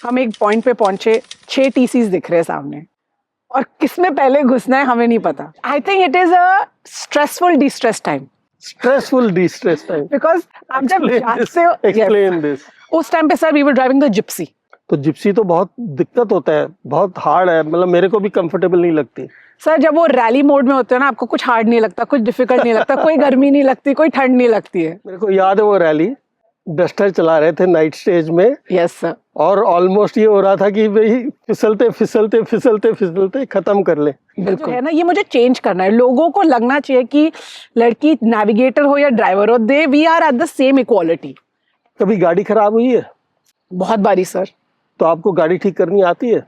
हम एक पॉइंट पे पहुंचे, 6 टीसीज दिख रहे हैं सामने और किसमें पहले घुसना है हमें नहीं पता. I think it is a stressful distress time. Stressful distress time. Because आप जब जाते हो, एक्सप्लेन दिस. उस टाइम पे sir we were driving the Gypsy. तो जिप्सी तो बहुत दिक्कत होता है, बहुत हार्ड है, मतलब मेरे को भी कंफर्टेबल नहीं लगती. सर जब वो रैली मोड में होते हो ना, आपको कुछ हार्ड नहीं लगता, कुछ डिफिकल्ट नहीं लगता, कोई गर्मी नहीं लगती, कोई ठंड नहीं लगती है. मेरे को याद है वो रैली डस्टर चला रहे थे नाइट स्टेज में. Yes sir. और ऑलमोस्ट ये हो रहा था कि भाई फिसलते फिसलते फिसलते फिसलते खत्म कर ले. बिल्कुल है ना, ये मुझे चेंज करना है. लोगों को लगना चाहिए कि लड़की नेविगेटर हो या ड्राइवर हो, they we are at the same equality. कभी गाड़ी खराब हुई है? बहुत बारी सर. तो आपको गाड़ी ठीक करनी आती है?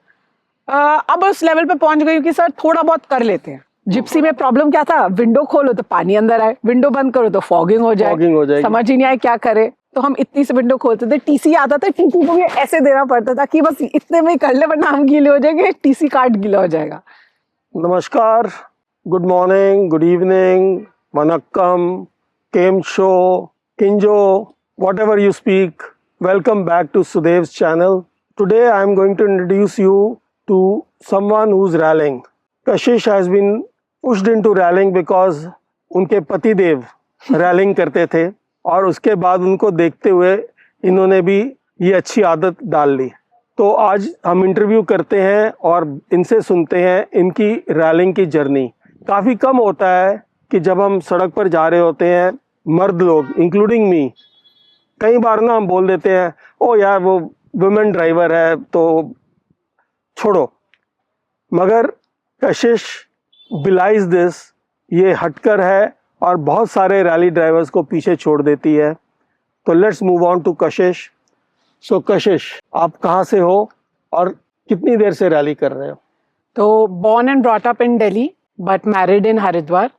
अब उस लेवल पे पहुंच गई कि सर थोड़ा बहुत कर लेते हैं. जिप्सी में प्रॉब्लम क्या था, विंडो खोलो तो पानी अंदर आए, विंडो बंद करो तो फॉगिंग हो जाए, समझ ही नहीं आए क्या करे. तो हम इतनी से विंडो खोलते थे. टीसी आता था, टीसी को भी ऐसे देना पड़ता था कि बस इतने में ही कर ले वरना हम गीले हो जाएंगे, टीसी कार्ड गीला हो जाएगा. नमस्कार, गुड मॉर्निंग, गुड इवनिंग, वनक्कम, केम शो, किंजो, whatever you speak. Welcome back to Sudev's channel. Today I am going to introduce you to someone who's rallying. Kashish has been pushed into rallying because उनके पति देव रैलिंग करते थे और उसके बाद उनको देखते हुए इन्होंने भी ये अच्छी आदत डाल ली. तो आज हम इंटरव्यू करते हैं और इनसे सुनते हैं इनकी रैलिंग की जर्नी. काफ़ी कम होता है कि जब हम सड़क पर जा रहे होते हैं, मर्द लोग इंक्लूडिंग मी, कई बार ना हम बोल देते हैं ओ यार वो वुमेन ड्राइवर है तो छोड़ो. मगर कशिश बिलाइज दिस, ये हटकर है और बहुत सारे रैली ड्राइवर्स को पीछे छोड़ देती है. तो लेट्स मूव ऑन टू कशिश. सो कशिश, आप कहाँ से हो और कितनी देर से रैली कर रहे हो? तो born and brought up in Delhi but married in Haridwar.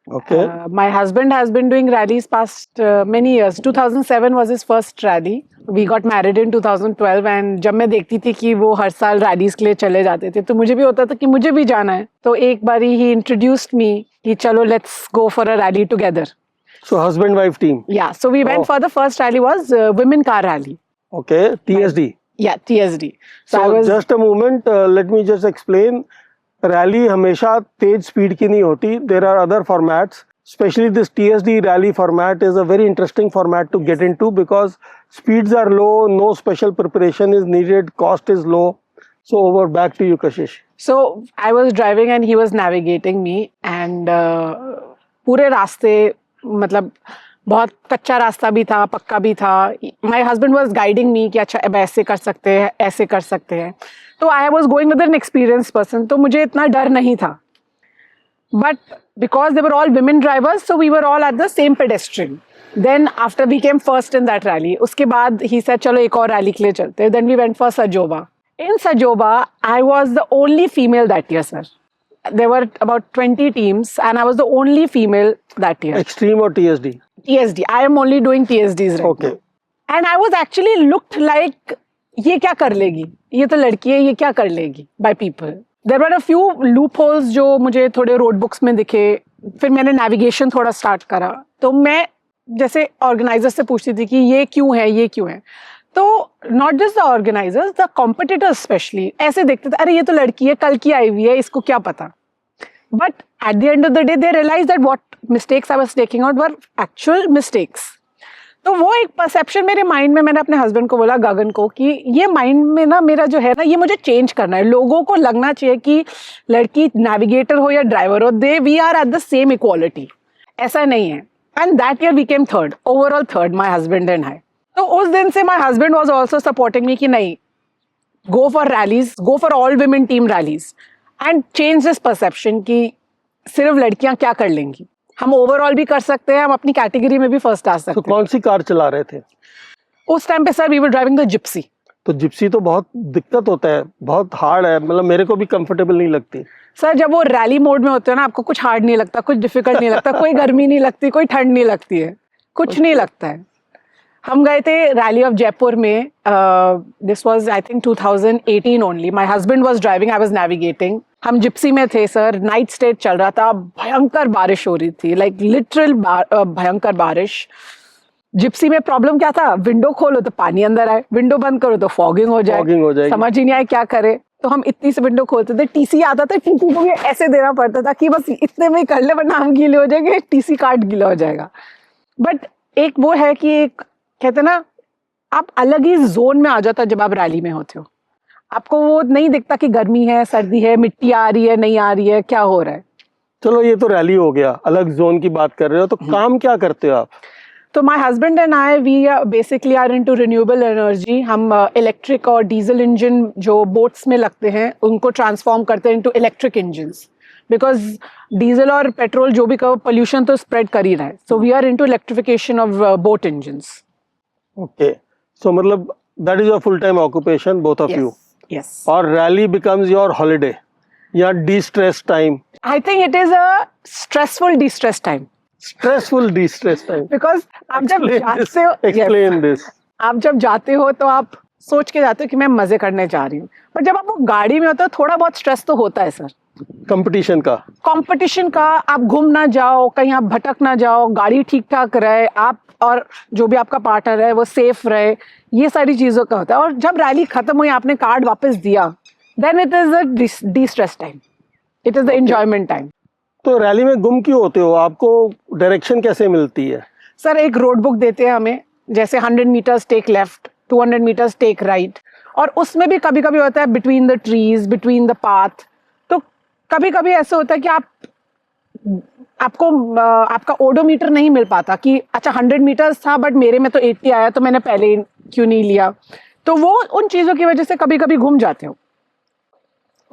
Okay. My husband has been doing rallies past many years. 2007 was his first rally. We got married in 2012 and जब मैं देखती थी कि वो हर साल रैलीज के लिए चले जाते थे तो मुझे भी होता था कि मुझे भी जाना है. तो एक बारी he introduced me कि चलो let's go for a rally together. So husband wife team. Yeah, so we went for the first rally was women car rally. Okay, TSD. Yeah, TSD. So just a moment, let me just explain. Rally हमेशा तेज speed की नहीं होती. There are other formats, specially this TSD rally format is a very interesting format to get into because speeds are low, no special preparation is needed, cost is low. So over back to you Kashish. So I was driving and he was navigating me and पूरे रास्ते, मतलब बहुत कच्चा रास्ता भी था, पक्का भी था. माय हस्बैंड वाज गाइडिंग मी कि अच्छा अब ऐसे कर सकते हैं, ऐसे कर सकते हैं. तो I was going with an experience person, तो मुझे इतना डर नहीं था. But because they were all women drivers, so we were all at the same pedestrian. Then after we came first in that rally, उसके बाद ही सेड चलो एक और रैली के लिए चलते हैं. देन वी वेंट फॉर सजोबा. इन सजोबा I was the only female that year sir. There were about 20 teams and I was the only female that year. Extreme or TSD? TSD. I am only doing TSDs right Okay. now. And I was actually looked like ये क्या कर लेगी, ये तो लड़की है, ये क्या कर लेगी by people. There were a few loopholes जो मुझे थोड़े रोड बुक्स में दिखे. फिर मैंने नेविगेशन थोड़ा स्टार्ट करा तो मैं जैसे ऑर्गेनाइजर से पूछती थी कि ये क्यों है, ये क्यों है. तो not just the organisers, the competitors specially ऐसे देखते थे, अरे ये तो लड़की है, कल की आई हुई है, इसको क्या पता. But at the end of the day they realise that what mistakes I was taking out were actual mistakes. तो वो एक परसेप्शन मेरे माइंड में, मैंने अपने हस्बैंड को बोला, गगन को, कि ये माइंड में ना मेरा जो है ना, ये मुझे चेंज करना है. लोगों को लगना चाहिए कि लड़की नेविगेटर हो या ड्राइवर हो, they we are at the same equality. ऐसा नहीं है. And that year we came third, overall third, my husband and I. तो उस दिन से my husband was also supporting me कि नहीं, go for rallies, go for all women team rallies and change this perception कि सिर्फ लड़कियां क्या कर लेंगी, हम ओवरऑल भी कर सकते हैं, हम अपनी कैटेगरी में भी फर्स्ट आ सकते हैं. तो कौन सी कार चला रहे थे उस टाइम पे sir? We were driving the Gypsy. तो जिप्सी तो बहुत दिक्कत होता है, बहुत हार्ड है, मतलब मेरे को भी कंफर्टेबल नहीं लगती. सर जब वो रैली मोड में होते हो ना, आपको कुछ हार्ड नहीं लगता, कुछ डिफिकल्ट नहीं लगता, कोई गर्मी नहीं लगती, कोई ठंड नहीं लगती है, कुछ नहीं लगता है. हम गए थे रैली ऑफ जयपुर में. This was I think 2018 only. My husband was driving, I was navigating. हम जिप्सी में थे सर. नाइट स्टेट चल रहा था, भयंकर बारिश हो रही थी, लाइक लिटरल भयंकर बारिश. जिप्सी में प्रॉब्लम क्या था, विंडो खोलो तो पानी अंदर आए, विंडो बंद करो तो फॉगिंग हो जाए, समझ ही नहीं आए क्या करे। तो हम इतनी से विंडो खोलते थे, टीसी आता था, टीसी को भी ऐसे देना पड़ता था कि बस इतने में ही कर ले वरना हम गीले हो जाएंगे, टीसी कार्ड गीला हो जाएगा। बट एक वो है कि एक कहते ना, आप अलग ही जोन में आ जाता जब आप रैली में होते हो। आपको वो नहीं दिखता कि गर्मी है, सर्दी है, मिट्टी आ रही है, नहीं आ रही है, क्या हो रहा है। चलो ये तो रैली हो गया, अलग जोन की बात कर रहे हो, तो काम क्या करते हो आप? तो my husband and I we basically are into renewable energy. हम इलेक्ट्रिक और डीजल इंजन जो बोट्स में लगते हैं उनको ट्रांसफॉर्म करते हैं into electric engines, because diesel और पेट्रोल जो भी कहो पोल्यूशन तो स्प्रेड कर ही रहा है। So we are into electrification of boat engines. Okay, so मतलब that is your full time occupation, both of you. Yes. और रैली बिकम्स योर हॉलिडे या destress time? I think it is a stressful destress time. Stressful destress time, because आप जब जाते हो, explain this. आप जब जाते हो तो आप सोच के जाते हो कि मैं मजे करने जा रही हूँ, पर जब आप वो गाड़ी में होते हो थोड़ा बहुत स्ट्रेस तो होता है सर। कंपटीशन का, आप घूम ना जाओ, कहीं आप भटक ना जाओ, गाड़ी ठीक ठाक रहे, आप और जो भी आपका पार्टनर है वो सेफ रहे, ये सारी चीजों का होता है। और जब रैली खत्म हुई, आपने कार्ड वापस दिया, then it is a destress time, it is the enjoyment time. तो रैली में गुम क्यों होते हो? आपको डायरेक्शन कैसे मिलती है? सर एक रोड बुक देते हैं हमें, जैसे 100 metres take left, 200 metres take right, और उसमें भी कभी कभी होता है between the trees, between the path. तो कभी कभी ऐसे होता है कि आपको आपका ओडोमीटर नहीं मिल पाता कि अच्छा 100 मीटर्स था बट मेरे में तो 80 आया, तो मैंने पहले ही क्यों नहीं लिया। तो वो उन चीजों की वजह से कभी कभी घूम जाते हो।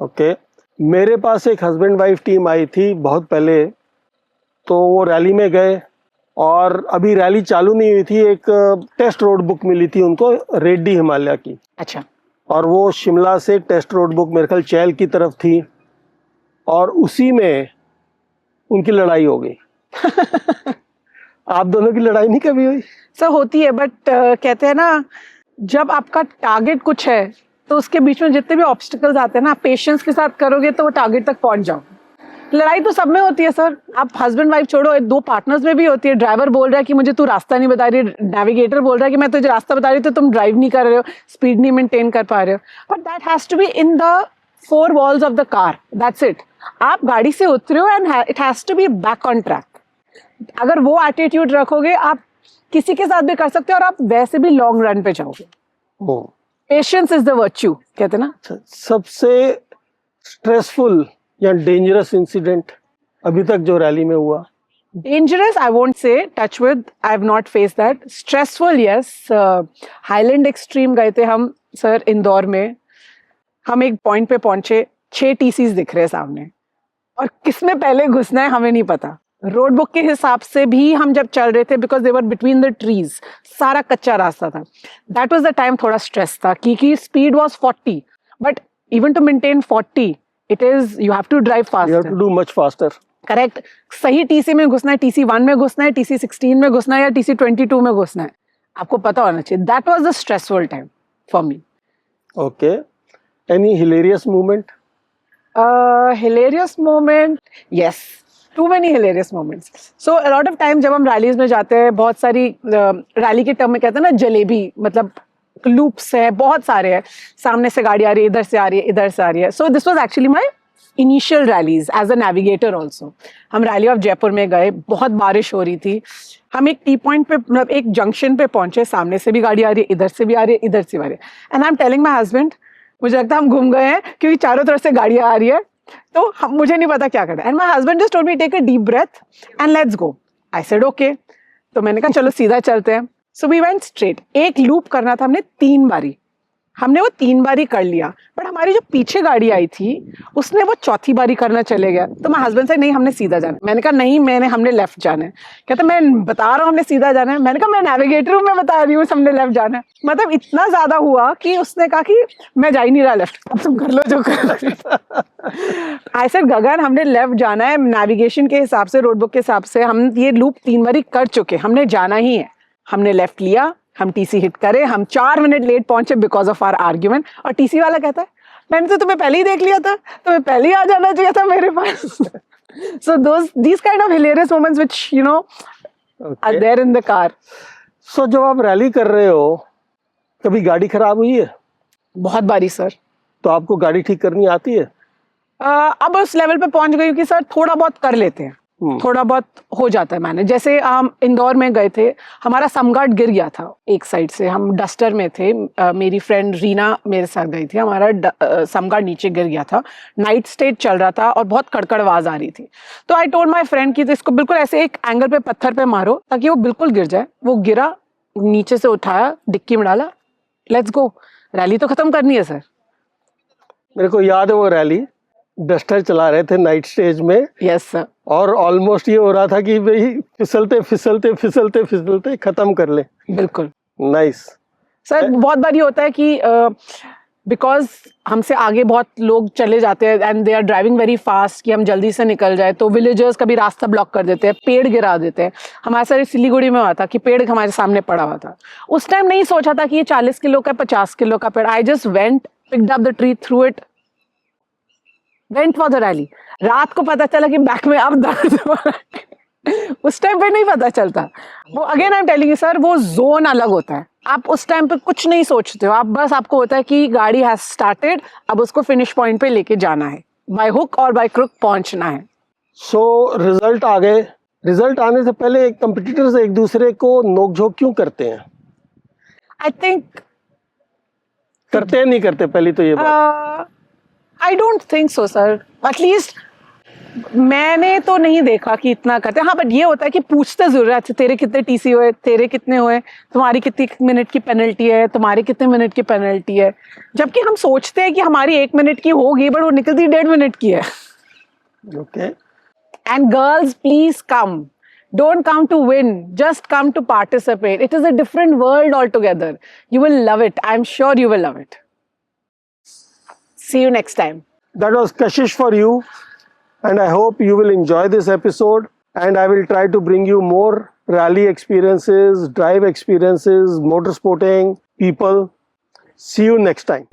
ओके, मेरे पास एक हस्बैंड वाइफ टीम आई थी बहुत पहले, तो वो रैली में गए और अभी रैली चालू नहीं हुई थी, एक टेस्ट रोड बुक मिली थी उनको रेड्डी हिमालय की। अच्छा। और वो शिमला से टेस्ट रोड बुक मेरे ख्याल चैल की तरफ थी, और उसी में उनकी लड़ाई हो गई। आप दोनों की लड़ाई नहीं कभी हुई? सर होती है, बट कहते हैं ना, जब आपका टारगेट कुछ है तो उसके बीच में जितने भी ऑब्स्टिकल्स आते हैं ना, आप पेशेंस के साथ करोगे तो वो टारगेट तक पहुंच जाओ। लड़ाई तो सब में होती है सर, आप हस्बैंड वाइफ छोड़ो, दो पार्टनर्स में भी होती है। ड्राइवर बोल रहा है कि मुझे तू रास्ता नहीं बता रही, नेविगेटर बोल रहा है कि मैं तुझे रास्ता बता रही हूँ तो तुम ड्राइव नहीं कर रहे हो, स्पीड नहीं मेंटेन कर पा रहे हो। But that has to be in the 4 walls of the car, that's it. आप गाड़ी से उतरे हो and it has to be back on track. अगर वो एटीट्यूड रखोगे, आप किसी के साथ भी कर सकते हो और आप वैसे भी लॉन्ग रन पे जाओगे। पेशेंस इज द वर्च्यू, कहते हैं ना। सबसे स्ट्रेसफुल या डेंजरस इंसिडेंट अभी तक जो रैली में हुआ? Dangerous, I won't say. Touch wood, I have not faced that. Stressful, yes. Highland Extreme गए थे हम सर इंदौर में। हम एक पॉइंट पे पहुंचे, 6 TCs दिख रहे सामने, और किसमें पहले घुसना है हमें नहीं पता। रोड बुक के हिसाब से भी हम जब चल रहे थे, because they were between the trees, सारा कच्चा रास्ता था। दैट वाज द टाइम थोड़ा स्ट्रेस था, क्योंकि speed was 40, but even to maintain 40 it is you have to drive fast, you have to do much faster. Correct. सही TC में घुसना है, TC 1 में घुसना है, TC 16 में घुसना है, या TC 22 में घुसना है, आपको पता होना चाहिए। That was the stressful time for me. Okay, any hilarious moment? Hilarious moment, yes, too many hilarious moments. So a lot of time जब हम रैलीज में जाते हैं, बहुत सारी रैली के टर्म में कहते हैं ना जलेबी, मतलब लूप्स है, बहुत सारे हैं, सामने से गाड़ी आ रही है, इधर से आ रही है, इधर से आ रही है। So this was actually my initial rallies as a navigator also. हम रैली ऑफ जयपुर में गए, बहुत बारिश हो रही थी, हम एक टी पॉइंट पे, मतलब एक जंक्शन पे पहुंचे, सामने से भी गाड़ी आ रही है, इधर से भी आ रही है, इधर से भी आ रही है, and I am telling my husband, मुझे लगता है हम घूम गए हैं क्योंकि चारों तरफ से गाड़ियां आ रही है, तो मुझे नहीं पता क्या करना है। And my husband just told me take a deep breath and let's go. I said okay. तो मैंने कहा चलो सीधा चलते हैं। So we went straight. एक लूप करना था हमने 3 बारी, हमने वो 3 बारी कर लिया, बट हमारी जो पीछे गाड़ी आई थी उसने वो 4थी बारी करना चले गया। तो मैं हस्बैंड से, नहीं हमने सीधा जाना है। मैंने कहा नहीं, हमने लेफ्ट जाना है। कहता मैं बता रहा हूँ हमने सीधा जाना है। मैंने कहा मैं नेविगेटर हूँ, मैं बता रही हूँ हमने लेफ्ट जाना है। मतलब इतना ज्यादा हुआ कि उसने कहा कि मैं जा ही नहीं रहा लेफ्ट, अब तुम कर लो जो कर। आई सेड गगन हमने लेफ्ट जाना है, नेविगेशन के हिसाब से, रोड बुक के हिसाब से हम ये लूप 3 बारी कर चुके, हमने जाना ही है। हमने लेफ्ट लिया, हम TC हिट करे, हम 4 मिनट लेट पहुंचे बिकॉज ऑफ आवर आर्ग्यूमेंट। और TC वाला कहता है मैंने तो तुम्हें पहले ही देख लिया था, तुम्हें पहले ही आ जाना चाहिए था मेरे पास। सो these kind of hilarious moments which you know are there in the car. सो जब आप रैली कर रहे हो, कभी गाड़ी खराब हुई है? बहुत बारी सर। तो आपको गाड़ी ठीक करनी आती है? अब उस लेवल पे पहुंच गई हूँ कि सर थोड़ा बहुत कर लेते हैं, थोड़ा बहुत हो जाता है मैंने। जैसे हम इंदौर में गए थे, हमारा समगार्ड गिर गया था एक साइड से, हम डस्टर में थे, मेरी फ्रेंड रीना मेरे साथ गई थी, हमारा समगार्ड नीचे गिर गया था, नाइट स्टेट चल रहा था और बहुत कड़कड़ आवाज आ रही थी। तो आई टोल्ड माय फ्रेंड कि इसको बिल्कुल ऐसे एक एंगल पे पत्थर पे मारो ताकि वो बिल्कुल गिर जाए। वो गिरा, नीचे से उठाया, डिक्की में डाला, लेट्स गो, रैली तो खत्म करनी है सर। मेरे को याद है वो रैली, डस्टर चला रहे थे नाइट स्टेज में। Yes sir. और ऑलमोस्ट ये हो रहा था कि भाई फिसलते फिसलते फिसलते फिसलते खत्म कर ले। बिल्कुल नाइस सर। बहुत बार ये होता है कि बिकॉज हमसे आगे बहुत लोग चले जाते हैं and they are driving very fast कि हम जल्दी से निकल जाए, तो विलेजर्स कभी रास्ता ब्लॉक कर देते हैं, पेड़ गिरा देते हैं। हमारे सारे सिलीगुड़ी में हुआ था कि पेड़ हमारे सामने पड़ा हुआ था। उस टाइम नहीं सोचा था कि ये 40 किलो का 50 किलो का पेड़। I just went, picked up the tree, through it, went for the rally. रात को पता चला कि बैक में अब दर्द हो रहा है। उस टाइम पे नहीं पता चलता। वो again I am telling you sir, वो जोन अलग होता है। आप उस टाइम पे कुछ नहीं सोचते हो, आप बस, आपको होता है कि गाड़ी हैज स्टार्टेड, अब उसको फिनिश पॉइंट पे लेके जाना है, बाय हुक और बाय क्रुक पहुंचना है। सो रिजल्ट आ गए। रिजल्ट आने से पहले कंपटीटर्स एक दूसरे को नोकझोंक क्यों करते हैं? आई थिंक करते हैं, नहीं करते? पहले तो ये बात। I don't think so sir, at least मैंने तो नहीं देखा कि इतना करते। हाँ, बट ये होता है कि पूछते जरूर है, तेरे कितने टीसी हुए, तेरे कितने हुए, तुम्हारी कितनी मिनट की पेनल्टी है, तुम्हारे कितने मिनट की पेनल्टी है। जबकि हम सोचते हैं कि हमारी 1 मिनट की होगी, बट वो निकलती 1.5 मिनट की है। Okay. And girls, please come, don't come to win, just come to participate. It is a different world altogether. You will love it. I'm sure you will love it. See you next time. That was Kashish for you, and I hope you will enjoy this episode, and I will try to bring you more rally experiences, drive experiences, motorsporting people. See you next time.